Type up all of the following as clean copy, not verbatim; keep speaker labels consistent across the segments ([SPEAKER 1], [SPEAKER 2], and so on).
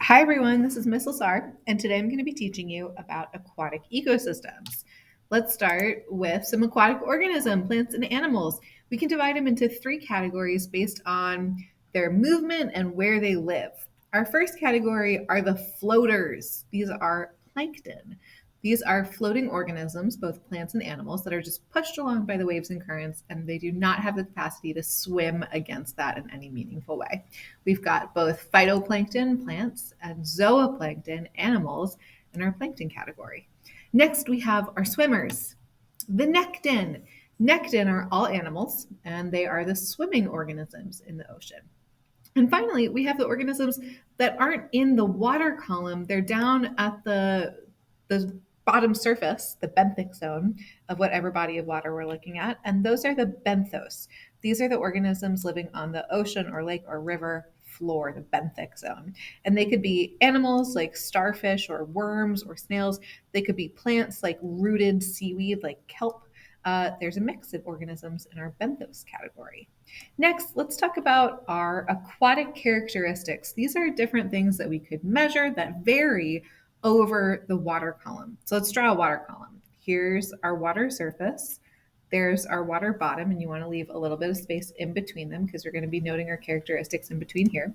[SPEAKER 1] Hi everyone, this is Miss Lasar, and today I'm going to be teaching you about aquatic ecosystems. Let's start with some aquatic organisms, plants and animals. We can divide them into three categories based on their movement and where they live. Our first category are the floaters. These are plankton. These are floating organisms, both plants and animals, that are just pushed along by the waves and currents, and they do not have the capacity to swim against that in any meaningful way. We've got both phytoplankton, plants, and zooplankton, animals, in our plankton category. Next, we have our swimmers, the nekton. Nekton are all animals, and they are the swimming organisms in the ocean. And finally, we have the organisms that aren't in the water column. They're down at the bottom surface, the benthic zone of whatever body of water we're looking at. And those are the benthos. These are the organisms living on the ocean or lake or river floor, the benthic zone. And they could be animals like starfish or worms or snails. They could be plants like rooted seaweed like kelp. There's a mix of organisms in our benthos category. Next, let's talk about our aquatic characteristics. These are different things that we could measure that vary over the water column. So let's draw a water column. Here's our water surface. There's our water bottom, and you want to leave a little bit of space in between them because we're going to be noting our characteristics in between here.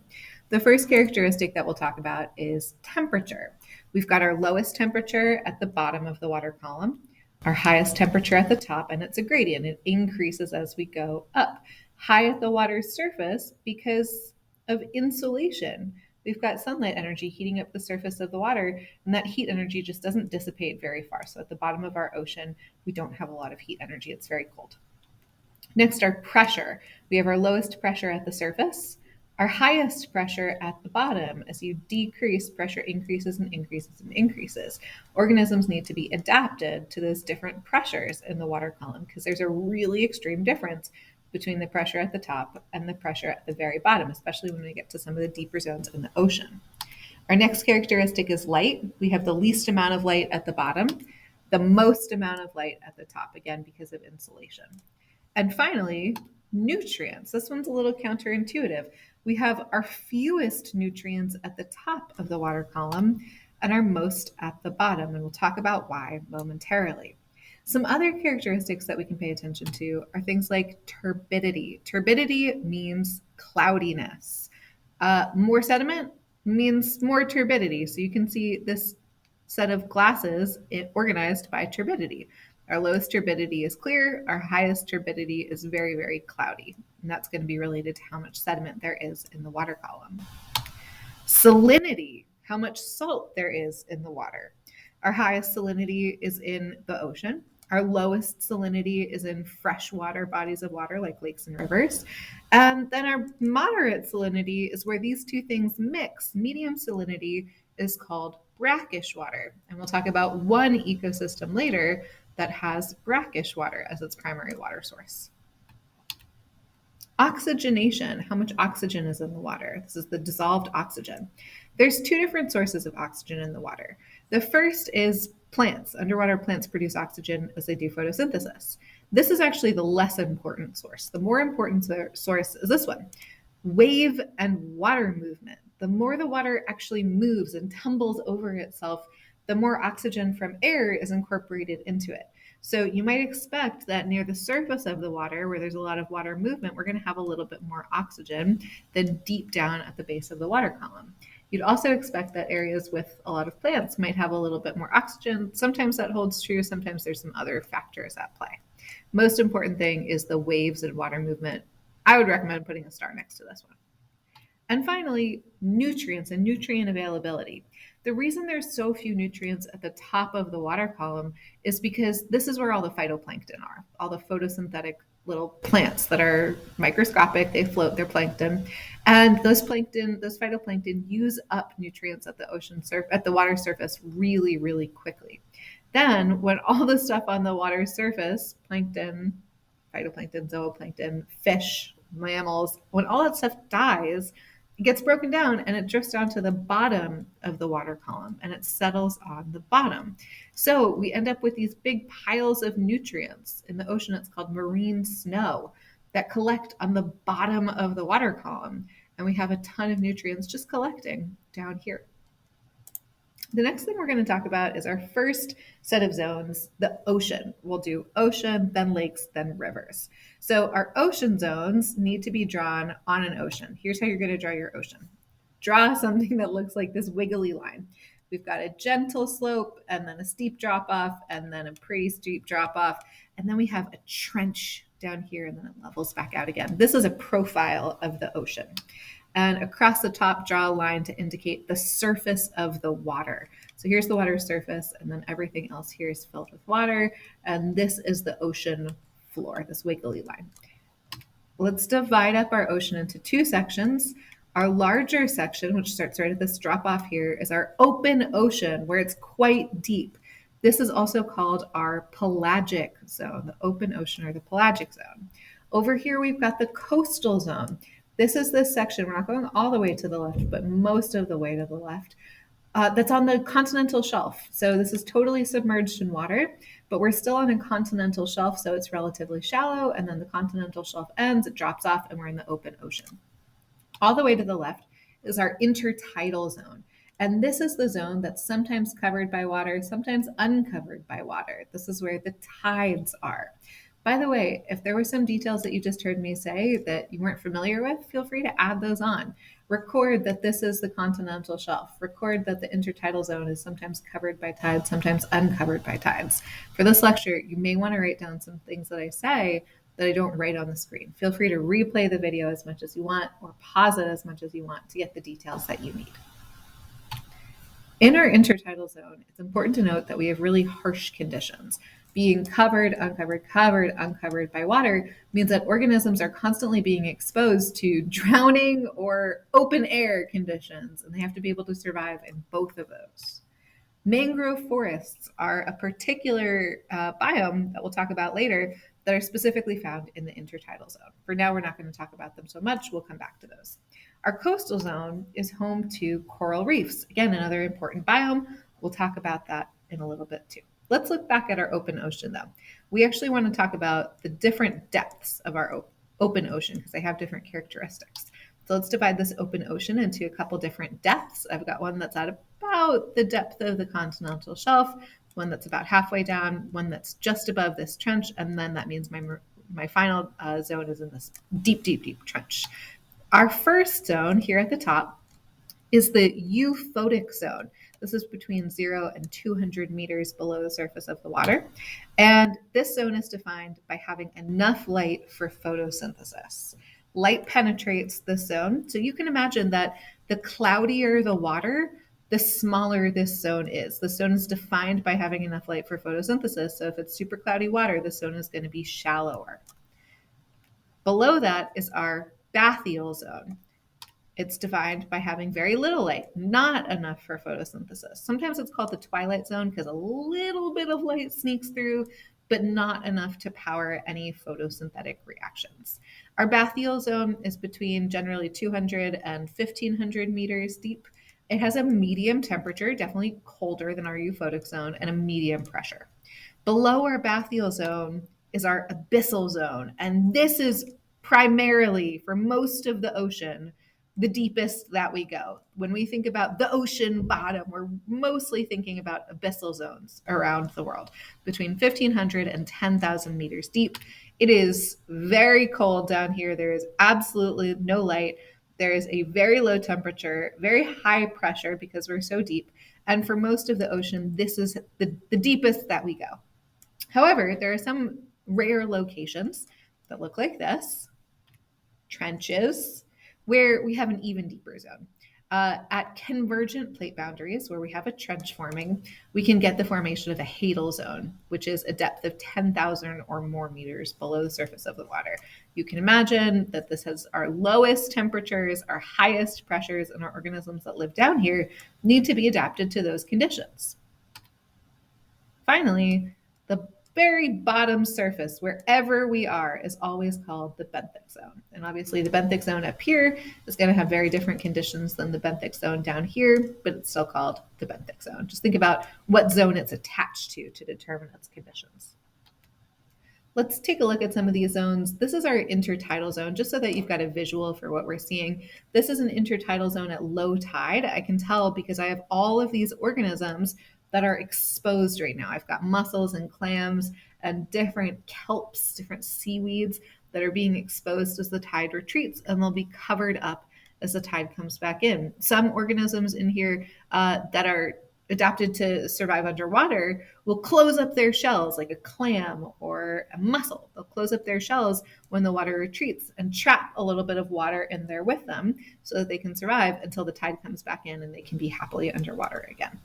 [SPEAKER 1] The first characteristic that we'll talk about is temperature. We've got our lowest temperature at the bottom of the water column, our highest temperature at the top, and it's a gradient. It increases as we go up. High at the water's surface because of insolation. We've got sunlight energy heating up the surface of the water, and that heat energy just doesn't dissipate very far. So at the bottom of our ocean, we don't have a lot of heat energy. It's very cold. Next, our pressure. We have our lowest pressure at the surface, our highest pressure at the bottom. As you decrease, pressure increases and increases and increases. Organisms need to be adapted to those different pressures in the water column because there's a really extreme difference between the pressure at the top and the pressure at the very bottom, especially when we get to some of the deeper zones in the ocean. Our next characteristic is light. We have the least amount of light at the bottom, the most amount of light at the top, again, because of insolation. And finally, nutrients. This one's a little counterintuitive. We have our fewest nutrients at the top of the water column and our most at the bottom, and we'll talk about why momentarily. Some other characteristics that we can pay attention to are things like turbidity. Turbidity means cloudiness. More sediment means more turbidity. So you can see this set of glasses organized by turbidity. Our lowest turbidity is clear. Our highest turbidity is very, very cloudy. And that's going to be related to how much sediment there is in the water column. Salinity, how much salt there is in the water. Our highest salinity is in the ocean. Our lowest salinity is in freshwater bodies of water like lakes and rivers. And then our moderate salinity is where these two things mix. Medium salinity is called brackish water. And we'll talk about one ecosystem later that has brackish water as its primary water source. Oxygenation, how much oxygen is in the water? This is the dissolved oxygen. There's two different sources of oxygen in the water. The first is plants. Underwater plants produce oxygen as they do photosynthesis. This is actually the less important source. The more important source is this one, wave and water movement. The more the water actually moves and tumbles over itself, the more oxygen from air is incorporated into it. So you might expect that near the surface of the water, where there's a lot of water movement, we're going to have a little bit more oxygen than deep down at the base of the water column. You'd also expect that areas with a lot of plants might have a little bit more oxygen. Sometimes that holds true. Sometimes there's some other factors at play. Most important thing is the waves and water movement. I would recommend putting a star next to this one. And finally, nutrients and nutrient availability. The reason there's so few nutrients at the top of the water column is because this is where all the phytoplankton are, all the photosynthetic little plants that are microscopic, they float, they're plankton. And those phytoplankton use up nutrients at the water surface really, really quickly. Then when all the stuff on the water surface, plankton, phytoplankton, zooplankton, fish, mammals, when all that stuff dies, it gets broken down and it drifts down to the bottom of the water column and it settles on the bottom. So we end up with these big piles of nutrients. In the ocean, it's called marine snow that collect on the bottom of the water column. And we have a ton of nutrients just collecting down here. The next thing we're going to talk about is our first set of zones, the ocean. We'll do ocean, then lakes, then rivers. So our ocean zones need to be drawn on an ocean. Here's how you're going to draw your ocean. Draw something that looks like this wiggly line. We've got a gentle slope and then a steep drop off and then a pretty steep drop off. And then we have a trench down here and then it levels back out again. This is a profile of the ocean. And across the top, draw a line to indicate the surface of the water. So here's the water surface, and then everything else here is filled with water. And this is the ocean floor, this wiggly line. Let's divide up our ocean into two sections. Our larger section, which starts right at this drop off here, is our open ocean, where it's quite deep. This is also called our pelagic zone, the open ocean or the pelagic zone. Over here, we've got the coastal zone. This is this section, we're not going all the way to the left, but most of the way to the left, that's on the continental shelf. So this is totally submerged in water, but we're still on a continental shelf, so it's relatively shallow, and then the continental shelf ends, it drops off, and we're in the open ocean. All the way to the left is our intertidal zone. And this is the zone that's sometimes covered by water, sometimes uncovered by water. This is where the tides are. By the way, if there were some details that you just heard me say that you weren't familiar with, feel free to add those on. Record that this is the continental shelf. Record that the intertidal zone is sometimes covered by tides, sometimes uncovered by tides. For this lecture, you may want to write down some things that I say that I don't write on the screen. Feel free to replay the video as much as you want or pause it as much as you want to get the details that you need. In our intertidal zone, it's important to note that we have really harsh conditions. Being covered, uncovered by water means that organisms are constantly being exposed to drowning or open air conditions, and they have to be able to survive in both of those. Mangrove forests are a particular biome that we'll talk about later that are specifically found in the intertidal zone. For now, we're not going to talk about them so much. We'll come back to those. Our coastal zone is home to coral reefs. Again, another important biome. We'll talk about that in a little bit too. Let's look back at our open ocean though. We actually want to talk about the different depths of our open ocean because they have different characteristics. So let's divide this open ocean into a couple different depths. I've got one that's at about the depth of the continental shelf, one that's about halfway down, one that's just above this trench, and then that means my final zone is in this deep trench. Our first zone here at the top is the euphotic zone. This is between 0 and 200 meters below the surface of the water. And this zone is defined by having enough light for photosynthesis. Light penetrates this zone. So you can imagine that the cloudier the water, the smaller this zone is. The zone is defined by having enough light for photosynthesis. So if it's super cloudy water, the zone is going to be shallower. Below that is our bathyal zone. It's defined by having very little light, not enough for photosynthesis. Sometimes it's called the twilight zone because a little bit of light sneaks through, but not enough to power any photosynthetic reactions. Our bathyal zone is between generally 200 and 1500 meters deep. It has a medium temperature, definitely colder than our euphotic zone, and a medium pressure. Below our bathyal zone is our abyssal zone, and this is primarily, for most of the ocean, the deepest that we go. When we think about the ocean bottom, we're mostly thinking about abyssal zones around the world, between 1,500 and 10,000 meters deep. It is very cold down here. There is absolutely no light. There is a very low temperature, very high pressure because we're so deep. And for most of the ocean, this is the deepest that we go. However, there are some rare locations that look like this, trenches, where we have an even deeper zone. At convergent plate boundaries, where we have a trench forming, we can get the formation of a hadal zone, which is a depth of 10,000 or more meters below the surface of the water. You can imagine that this has our lowest temperatures, our highest pressures, and our organisms that live down here need to be adapted to those conditions. Finally, the very bottom surface, wherever we are, is always called the benthic zone. And obviously the benthic zone up here is going to have very different conditions than the benthic zone down here, but it's still called the benthic zone. Just think about what zone it's attached to determine its conditions. Let's take a look at some of these zones. This is our intertidal zone, just so that you've got a visual for what we're seeing. This is an intertidal zone at low tide. I can tell because I have all of these organisms that are exposed right now. I've got mussels and clams and different kelps, different seaweeds that are being exposed as the tide retreats, and they'll be covered up as the tide comes back in. Some organisms in here that are adapted to survive underwater will close up their shells like a clam or a mussel. They'll close up their shells when the water retreats and trap a little bit of water in there with them so that they can survive until the tide comes back in and they can be happily underwater again.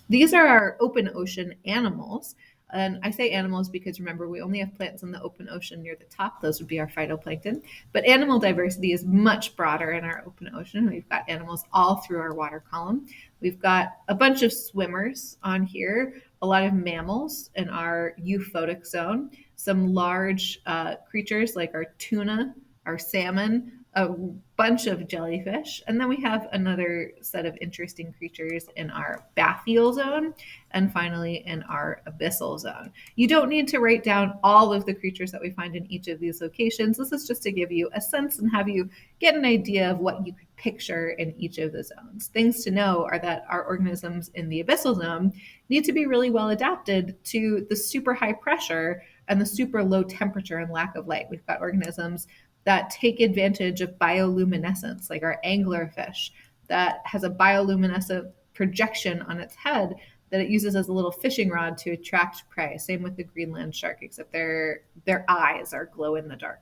[SPEAKER 1] These are our open ocean animals. And I say animals because remember, we only have plants in the open ocean near the top. Those would be our phytoplankton. But animal diversity is much broader in our open ocean. We've got animals all through our water column. We've got a bunch of swimmers on here, a lot of mammals in our euphotic zone, some large creatures like our tuna, our salmon, a bunch of jellyfish, and then we have another set of interesting creatures in our bathyal zone, and finally in our abyssal zone. You don't need to write down all of the creatures that we find in each of these locations. This is just to give you a sense and have you get an idea of what you could picture in each of the zones. Things to know are that our organisms in the abyssal zone need to be really well adapted to the super high pressure and the super low temperature and lack of light. We've got organisms that take advantage of bioluminescence, like our anglerfish that has a bioluminescent projection on its head that it uses as a little fishing rod to attract prey. Same with the Greenland shark, except their eyes are glow in the dark.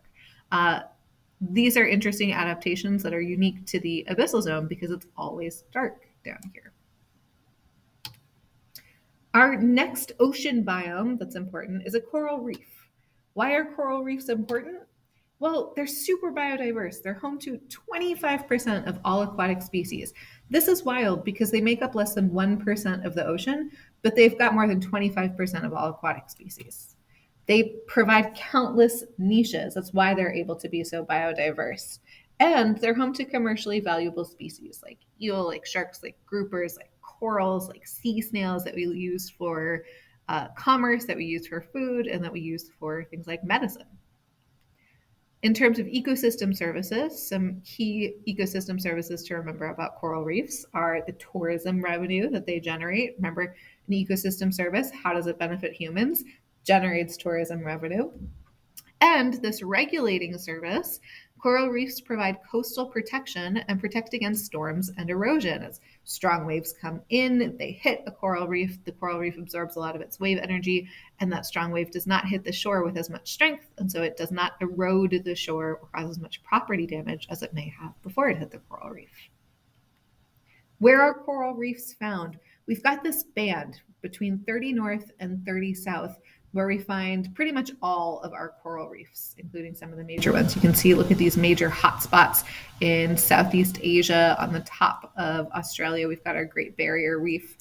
[SPEAKER 1] These are interesting adaptations that are unique to the abyssal zone because it's always dark down here. Our next ocean biome that's important is a coral reef. Why are coral reefs important? Well, they're super biodiverse. They're home to 25% of all aquatic species. This is wild because they make up less than 1% of the ocean, but they've got more than 25% of all aquatic species. They provide countless niches. That's why they're able to be so biodiverse. And they're home to commercially valuable species like eel, like sharks, like groupers, like corals, like sea snails that we use for commerce, that we use for food, and that we use for things like medicine. In terms of ecosystem services, some key ecosystem services to remember about coral reefs are the tourism revenue that they generate. Remember, an ecosystem service, how does it benefit humans? Generates tourism revenue. And this regulating service, coral reefs provide coastal protection and protect against storms and erosion. As strong waves come in, they hit a coral reef. The coral reef absorbs a lot of its wave energy, and that strong wave does not hit the shore with as much strength, and so it does not erode the shore or cause as much property damage as it may have before it hit the coral reef. Where are coral reefs found? We've got this band between 30 north and 30 south where we find pretty much all of our coral reefs, including some of the major ones. You can see, look at these major hotspots in Southeast Asia. On the top of Australia, we've got our Great Barrier Reef.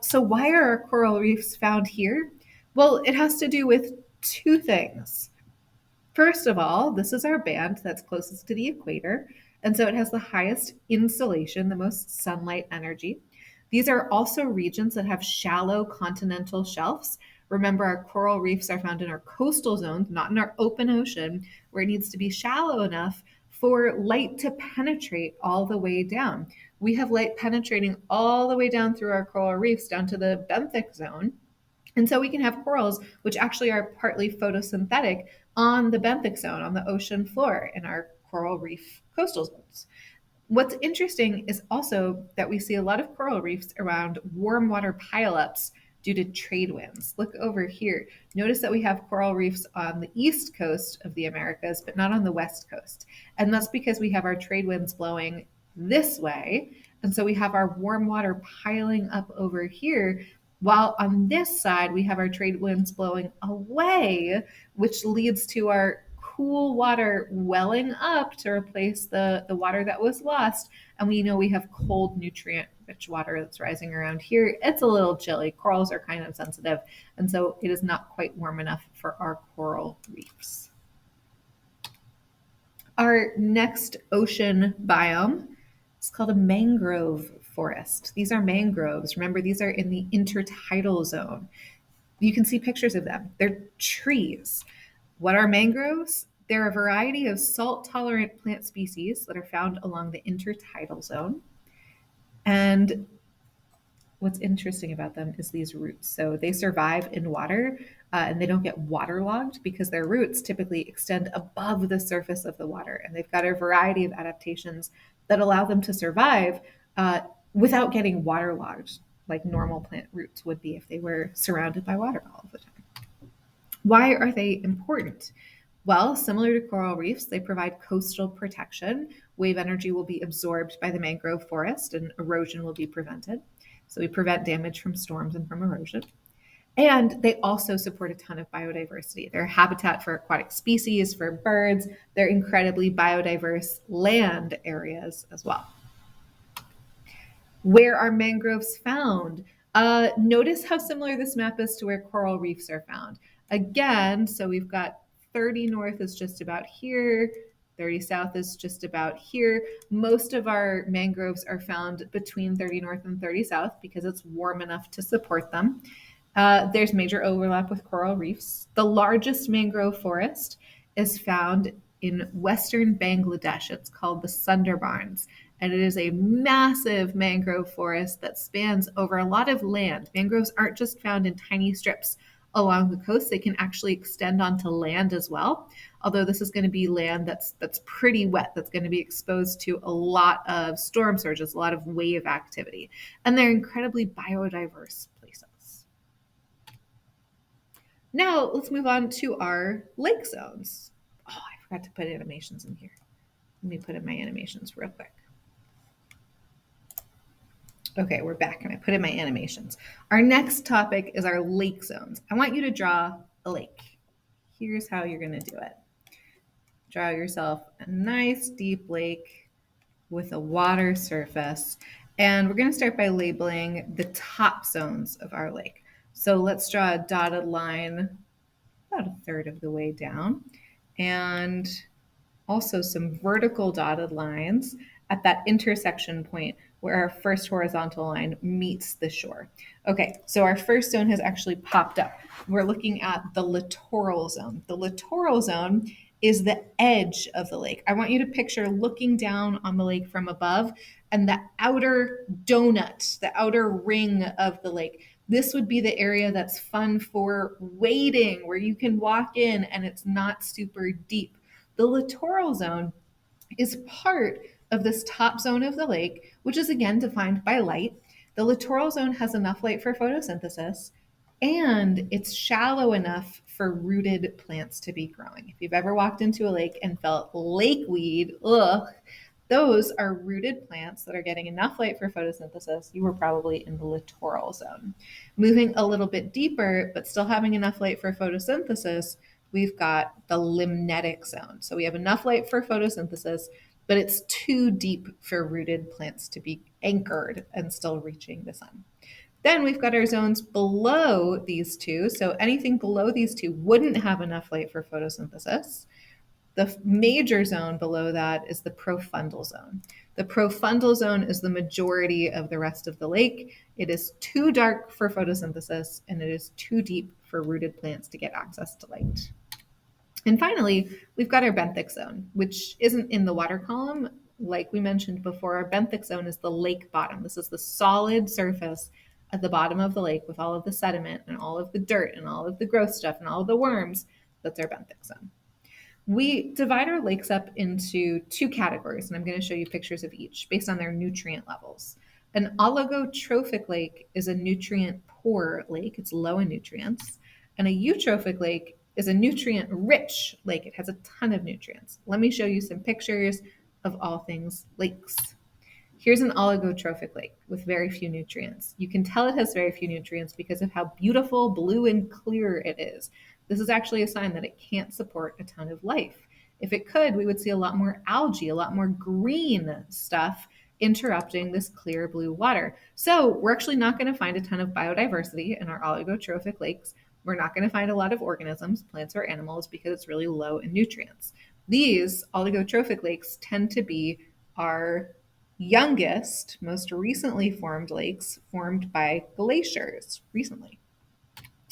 [SPEAKER 1] So why are our coral reefs found here? Well, it has to do with two things. First of all, this is our band that's closest to the equator, and so it has the highest insolation, the most sunlight energy. These are also regions that have shallow continental shelves. Remember, our coral reefs are found in our coastal zones, not in our open ocean, where it needs to be shallow enough for light to penetrate all the way down. We have light penetrating all the way down through our coral reefs, down to the benthic zone. And so we can have corals, which actually are partly photosynthetic, on the benthic zone, on the ocean floor in our coral reef coastal zones. What's interesting is also that we see a lot of coral reefs around warm water pileups due to trade winds. Look over here. Notice that we have coral reefs on the east coast of the Americas, but not on the west coast. And that's because we have our trade winds blowing this way. And so we have our warm water piling up over here, while on this side, we have our trade winds blowing away, which leads to our cool water welling up to replace the water that was lost. And we know we have cold, nutrient-rich water that's rising around here. It's a little chilly. Corals are kind of sensitive, and so it is not quite warm enough for our coral reefs. Our next ocean biome is called a mangrove forest. These are mangroves. Remember, these are in the intertidal zone. You can see pictures of them. They're trees. What are mangroves? They're a variety of salt-tolerant plant species that are found along the intertidal zone. And what's interesting about them is these roots. So they survive in water and they don't get waterlogged because their roots typically extend above the surface of the water. And they've got a variety of adaptations that allow them to survive without getting waterlogged, like normal plant roots would be if they were surrounded by water all the time. Why are they important? Well, similar to coral reefs, they provide coastal protection. Wave energy will be absorbed by the mangrove forest and erosion will be prevented. So we prevent damage from storms and from erosion. And they also support a ton of biodiversity. They're a habitat for aquatic species, for birds. They're incredibly biodiverse land areas as well. Where are mangroves found? Notice how similar this map is to where coral reefs are found. Again, so we've got 30 north is just about here, 30 south is just about here. Most of our mangroves are found between 30 north and 30 south because it's warm enough to support them. There's major overlap with coral reefs. The largest mangrove forest is found in western Bangladesh. It's called the Sundarbans, and it is a massive mangrove forest that spans over a lot of land. Mangroves aren't just found in tiny strips along the coast, they can actually extend onto land as well. Although this is going to be land that's pretty wet, that's going to be exposed to a lot of storm surges, a lot of wave activity, and they're incredibly biodiverse places. Now let's move on to our lake zones. Oh, I forgot to put animations in here. Let me put in my animations real quick. Okay, we're back and I put in my animations. Our next topic is our lake zones. I want you to draw a lake. Here's how you're going to do it. Draw yourself a nice deep lake with a water surface. And we're going to start by labeling the top zones of our lake. So let's draw a dotted line about a third of the way down, and also some vertical dotted lines at that intersection point where our first horizontal line meets the shore. Okay, so our first zone has actually popped up. We're looking at the littoral zone. The littoral zone is the edge of the lake. I want you to picture looking down on the lake from above and the outer donut, the outer ring of the lake. This would be the area that's fun for wading, where you can walk in and it's not super deep. The littoral zone is part of this top zone of the lake, which is again defined by light. The littoral zone has enough light for photosynthesis, and it's shallow enough for rooted plants to be growing. If you've ever walked into a lake and felt lake weed, those are rooted plants that are getting enough light for photosynthesis. You were probably in the littoral zone. Moving a little bit deeper, but still having enough light for photosynthesis, we've got the limnetic zone. So we have enough light for photosynthesis, but it's too deep for rooted plants to be anchored and still reaching the sun. Then we've got our zones below these two. So anything below these two wouldn't have enough light for photosynthesis. The major zone below that is the profundal zone. The profundal zone is the majority of the rest of the lake. It is too dark for photosynthesis, and it is too deep for rooted plants to get access to light. And finally, we've got our benthic zone, which isn't in the water column. Like we mentioned before, our benthic zone is the lake bottom. This is the solid surface at the bottom of the lake with all of the sediment and all of the dirt and all of the growth stuff and all of the worms. That's our benthic zone. We divide our lakes up into two categories, and I'm going to show you pictures of each based on their nutrient levels. An oligotrophic lake is a nutrient-poor lake. It's low in nutrients. And a eutrophic lake is a nutrient-rich lake. It has a ton of nutrients. Let me show you some pictures of all things lakes. Here's an oligotrophic lake with very few nutrients. You can tell it has very few nutrients because of how beautiful, blue, and clear it is. This is actually a sign that it can't support a ton of life. If it could, we would see a lot more algae, a lot more green stuff interrupting this clear blue water. So we're actually not going to find a ton of biodiversity in our oligotrophic lakes. We're not going to find a lot of organisms, plants or animals, because it's really low in nutrients. These oligotrophic lakes tend to be our youngest, most recently formed lakes formed by glaciers recently.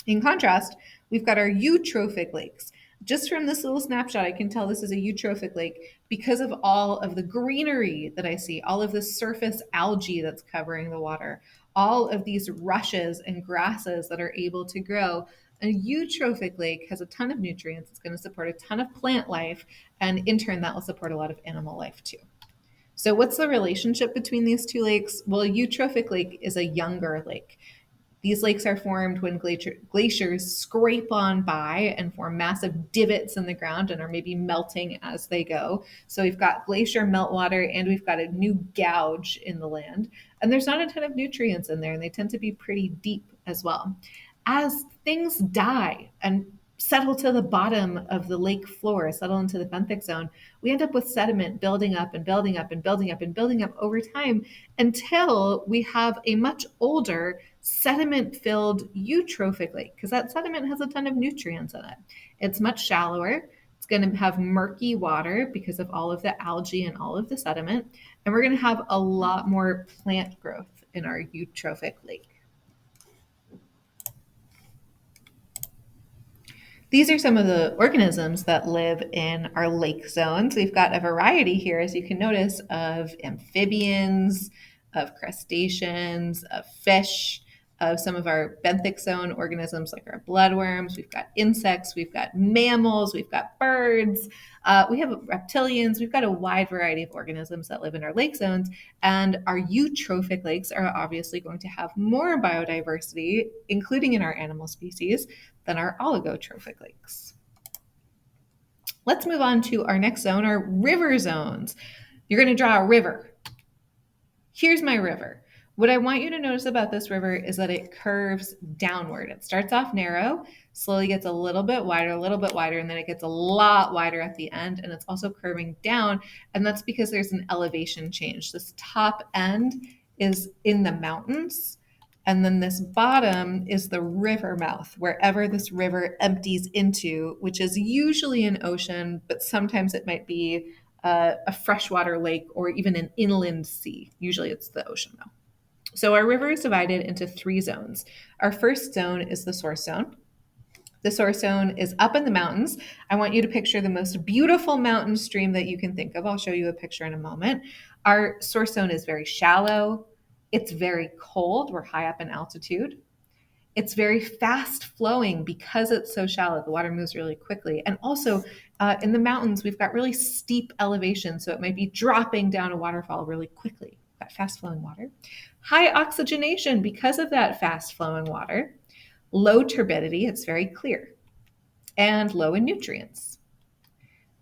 [SPEAKER 1] In contrast, we've got our eutrophic lakes. Just from this little snapshot, I can tell this is a eutrophic lake because of all of the greenery that I see, all of the surface algae that's covering the water, all of these rushes and grasses that are able to grow. A eutrophic lake has a ton of nutrients. It's going to support a ton of plant life, and in turn, that will support a lot of animal life too. So, what's the relationship between these two lakes? Well, a eutrophic lake is a younger lake. These lakes are formed when glaciers scrape on by and form massive divots in the ground and are maybe melting as they go. So we've got glacier meltwater and we've got a new gouge in the land. And there's not a ton of nutrients in there, and they tend to be pretty deep as well. As things die and settle to the bottom of the lake floor, settle into the benthic zone, we end up with sediment building up and building up and building up and building up over time until we have a much older sediment-filled eutrophic lake, because that sediment has a ton of nutrients in it. It's much shallower. It's going to have murky water because of all of the algae and all of the sediment. And we're going to have a lot more plant growth in our eutrophic lake. These are some of the organisms that live in our lake zones. We've got a variety here, as you can notice, of amphibians, of crustaceans, of fish, of some of our benthic zone organisms like our bloodworms. We've got insects, we've got mammals, we've got birds, we have reptilians. We've got a wide variety of organisms that live in our lake zones, and our eutrophic lakes are obviously going to have more biodiversity, including in our animal species, than our oligotrophic lakes. Let's move on to our next zone, our river zones. You're going to draw a river. Here's my river. What I want you to notice about this river is that it curves downward. It starts off narrow, slowly gets a little bit wider, and then it gets a lot wider at the end, and it's also curving down, and that's because there's an elevation change. This top end is in the mountains, and then this bottom is the river mouth, wherever this river empties into, which is usually an ocean, but sometimes it might be a freshwater lake or even an inland sea. Usually it's the ocean though. So our river is divided into 3 zones. Our first zone is the source zone. The source zone is up in the mountains. I want you to picture the most beautiful mountain stream that you can think of. I'll show you a picture in a moment. Our source zone is very shallow. It's very cold. We're high up in altitude. It's very fast flowing because it's so shallow. The water moves really quickly. And also in the mountains, we've got really steep elevation. So it might be dropping down a waterfall really quickly. Got fast flowing water. High oxygenation because of that fast flowing water. Low turbidity, it's very clear. And low in nutrients.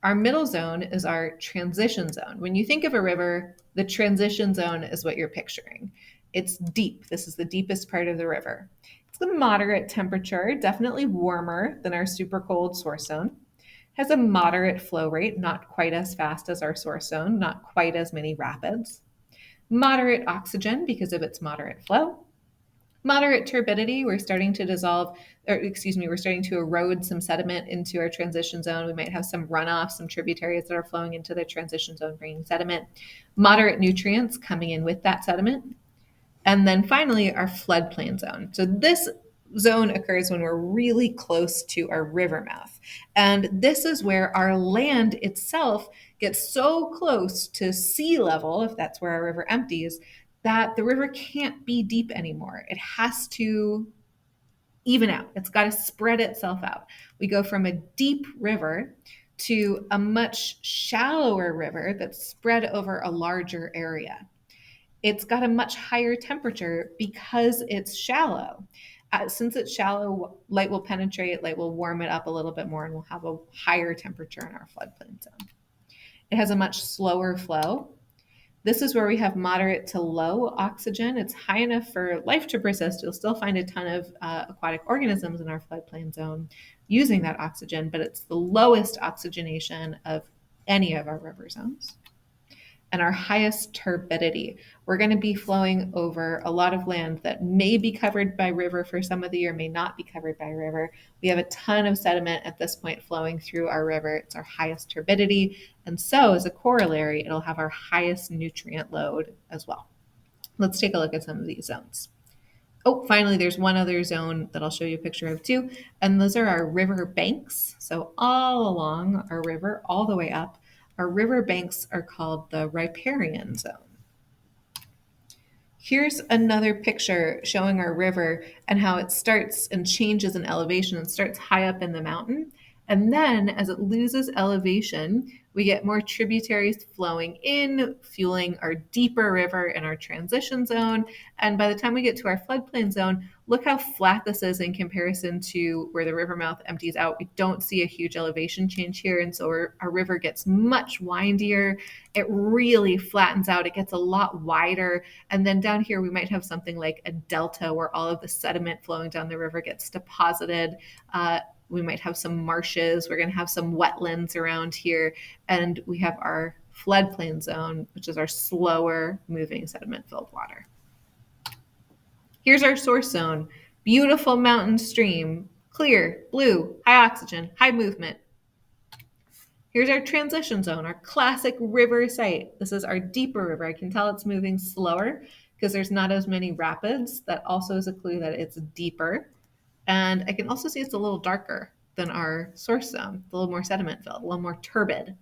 [SPEAKER 1] Our middle zone is our transition zone. When you think of a river, the transition zone is what you're picturing. It's deep. This is the deepest part of the river. It's a moderate temperature, definitely warmer than our super cold source zone. Has a moderate flow rate, not quite as fast as our source zone, not quite as many rapids. Moderate oxygen because of its moderate flow. Moderate turbidity, we're starting to erode some sediment into our transition zone. We might have some runoff, some tributaries that are flowing into the transition zone, bringing sediment. Moderate nutrients coming in with that sediment. And then finally, our floodplain zone. So this zone occurs when we're really close to our river mouth. And this is where our land itself gets so close to sea level, if that's where our river empties, that the river can't be deep anymore. It has to even out. It's got to spread itself out. We go from a deep river to a much shallower river that's spread over a larger area. It's got a much higher temperature because it's shallow. Since it's shallow, light will penetrate, light will warm it up a little bit more, and we'll have a higher temperature in our floodplain zone. It has a much slower flow. This is where we have moderate to low oxygen. It's high enough for life to persist. You'll still find a ton of aquatic organisms in our floodplain zone using that oxygen, but it's the lowest oxygenation of any of our river zones. And our highest turbidity. We're going to be flowing over a lot of land that may be covered by river for some of the year, may not be covered by river. We have a ton of sediment at this point flowing through our river. It's our highest turbidity. And so as a corollary, it'll have our highest nutrient load as well. Let's take a look at some of these zones. Oh, finally, there's one other zone that I'll show you a picture of too, and those are our river banks. So all along our river, all the way up, our river banks are called the riparian zone. Here's another picture showing our river and how it starts and changes in elevation. It starts high up in the mountain. And then as it loses elevation, we get more tributaries flowing in, fueling our deeper river in our transition zone. And by the time we get to our floodplain zone, look how flat this is in comparison to where the river mouth empties out. We don't see a huge elevation change here. And so our river gets much windier. It really flattens out. It gets a lot wider. And then down here, we might have something like a delta where all of the sediment flowing down the river gets deposited. We might have some marshes. We're going to have some wetlands around here. And we have our floodplain zone, which is our slower moving sediment filled water. Here's our source zone. Beautiful mountain stream, clear, blue, high oxygen, high movement. Here's our transition zone, our classic river site. This is our deeper river. I can tell it's moving slower because there's not as many rapids. That also is a clue that it's deeper. And I can also see it's a little darker than our source zone, a little more sediment filled, a little more turbid.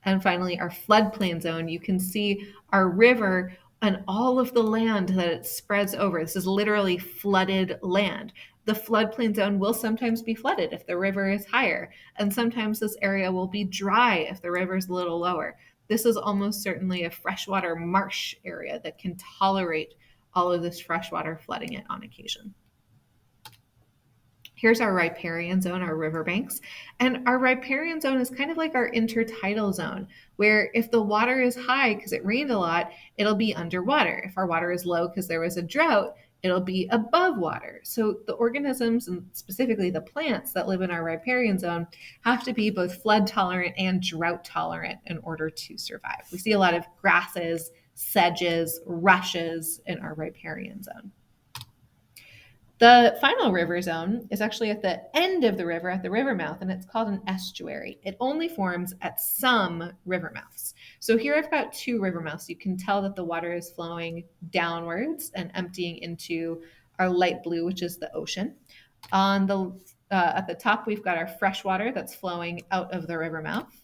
[SPEAKER 1] And finally, our floodplain zone, you can see our river and all of the land that it spreads over. This is literally flooded land. The floodplain zone will sometimes be flooded if the river is higher, and sometimes this area will be dry if the river is a little lower. This is almost certainly a freshwater marsh area that can tolerate all of this freshwater flooding it on occasion. Here's our riparian zone, our riverbanks. And our riparian zone is kind of like our intertidal zone, where if the water is high because it rained a lot, it'll be underwater. If our water is low because there was a drought, it'll be above water. So the organisms, and specifically the plants that live in our riparian zone, have to be both flood tolerant and drought tolerant in order to survive. We see a lot of grasses, sedges, rushes in our riparian zone. The final river zone is actually at the end of the river, at the river mouth, and it's called an estuary. It only forms at some river mouths. So here I've got two river mouths. You can tell that the water is flowing downwards and emptying into our light blue, which is the ocean. At the top, we've got our fresh water that's flowing out of the river mouth.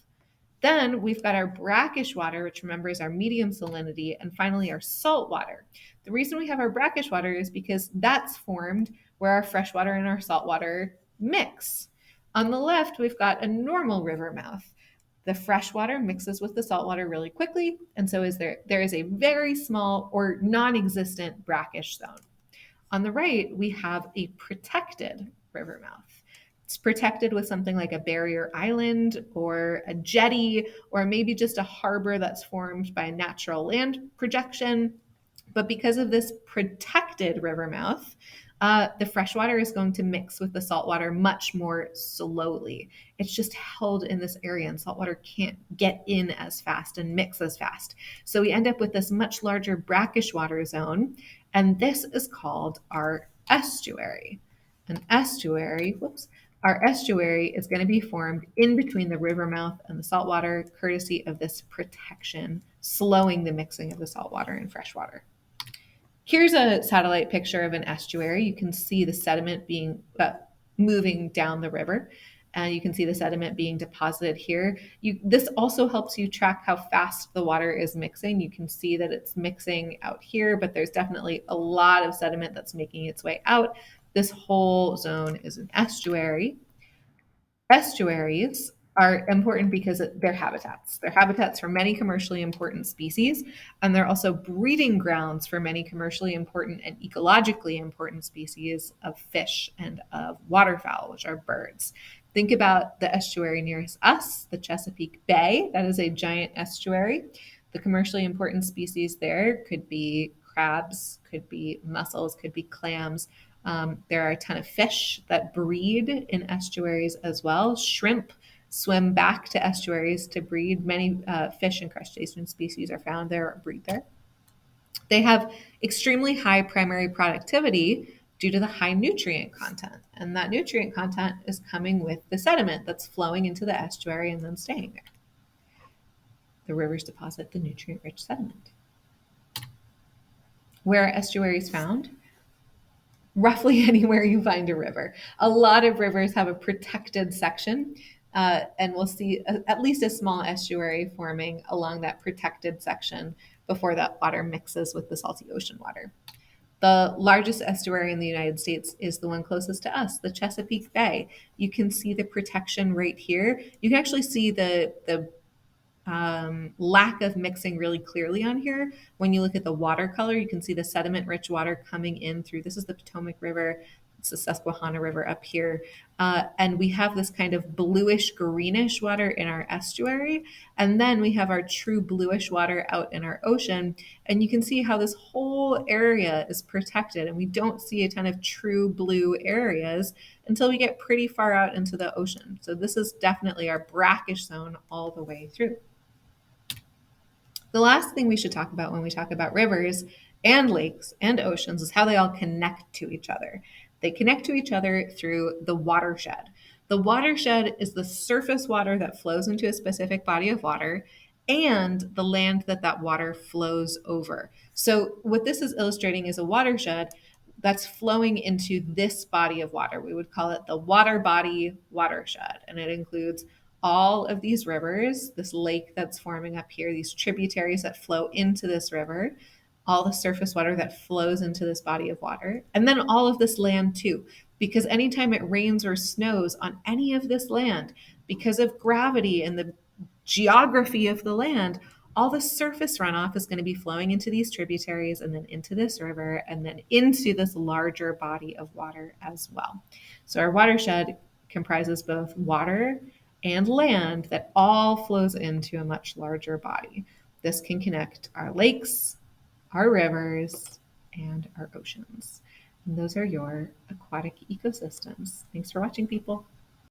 [SPEAKER 1] Then we've got our brackish water, which remember is our medium salinity, and finally our salt water. The reason we have our brackish water is because that's formed where our fresh water and our salt water mix. On the left, we've got a normal river mouth. The fresh water mixes with the salt water really quickly, and so there is a very small or non-existent brackish zone. On the right, we have a protected river mouth. It's protected with something like a barrier island or a jetty, or maybe just a harbor that's formed by a natural land projection. But because of this protected river mouth, the fresh water is going to mix with the salt water much more slowly. It's just held in this area, and salt water can't get in as fast and mix as fast. So we end up with this much larger brackish water zone, and this is called our estuary. Our estuary is going to be formed in between the river mouth and the saltwater, courtesy of this protection, slowing the mixing of the saltwater and freshwater. Here's a satellite picture of an estuary. You can see the sediment being moving down the river, and you can see the sediment being deposited here. This also helps you track how fast the water is mixing. You can see that it's mixing out here, but there's definitely a lot of sediment that's making its way out. This whole zone is an estuary. Estuaries are important because they're habitats. They're habitats for many commercially important species, and they're also breeding grounds for many commercially important and ecologically important species of fish and of waterfowl, which are birds. Think about the estuary nearest us, the Chesapeake Bay. That is a giant estuary. The commercially important species there could be crabs, could be mussels, could be clams. There are a ton of fish that breed in estuaries as well. Shrimp swim back to estuaries to breed. Many fish and crustacean species are found there or breed there. They have extremely high primary productivity due to the high nutrient content. And that nutrient content is coming with the sediment that's flowing into the estuary and then staying there. The rivers deposit the nutrient-rich sediment. Where are estuaries found? roughly anywhere you find a river. A lot of rivers have a protected section, and we'll see at least a small estuary forming along that protected section before that water mixes with the salty ocean water. The largest estuary in the United States is the one closest to us, the Chesapeake Bay. You can see the protection right here. You can actually see the lack of mixing really clearly on here. When you look at the watercolor, you can see the sediment-rich water coming in through. This is the Potomac River. It's the Susquehanna River up here. And we have this kind of bluish greenish water in our estuary. And then we have our true bluish water out in our ocean. And you can see how this whole area is protected. And we don't see a ton of true blue areas until we get pretty far out into the ocean. So this is definitely our brackish zone all the way through. The last thing we should talk about when we talk about rivers and lakes and oceans is how they all connect to each other. They connect to each other through the watershed. The watershed is the surface water that flows into a specific body of water and the land that that water flows over. So, what this is illustrating is a watershed that's flowing into this body of water. We would call it the water body watershed, and it includes all of these rivers, this lake that's forming up here, these tributaries that flow into this river, all the surface water that flows into this body of water, and then all of this land too. Because anytime it rains or snows on any of this land, because of gravity and the geography of the land, all the surface runoff is going to be flowing into these tributaries and then into this river and then into this larger body of water as well. So our watershed comprises both water and land that all flows into a much larger body. This can connect our lakes, our rivers, and our oceans. And those are your aquatic ecosystems. Thanks for watching, people.